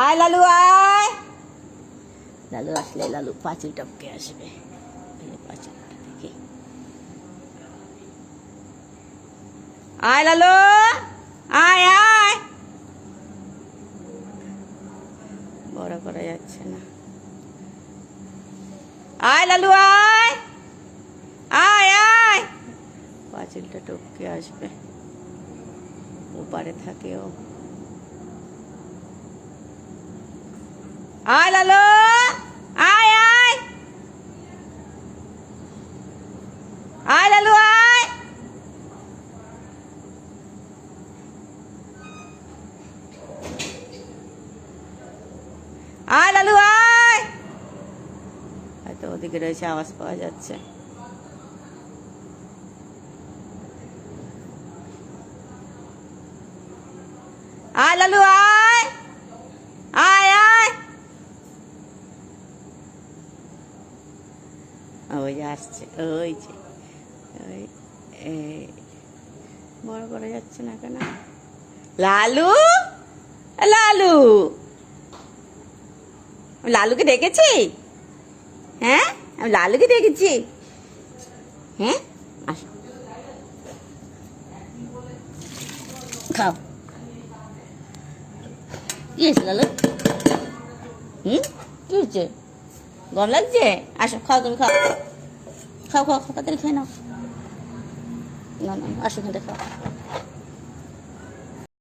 আয় লালু আয়। লালু আসলে লালু পাঁচিল টপকে আসবে। পাঁচিলটা দেখি। আয় লালু আয় আয়। বড় করা যাচ্ছে না। আয় লালু আয় আয় আয়। পাঁচিলটা টপকে আসবে। ওপারে থাকে ও। আয় লালু আয় আয় আয় লালু আয়। আয় লালু আয়। হয়তো ওদিকে রয়েছে, আওয়াজ পাওয়া যাচ্ছে। আয় লালু আয় আয় আয়। ওই যে আসছে, ওই যে ওই বড় করা যাচ্ছে না কেন? লালু লালু, আমি লালুকে দেখেছি। হ্যাঁ, আমি লালুকে দেখেছি। হ্যাঁ, আসো খাও। কি হয়েছে লালু? কি হচ্ছে? গরম লাগছে? আসো খাও, তুমি খাও। খাও খাও খাও, তাড়াতাড়ি খেয়ে নাও। না না, আসো, খাও।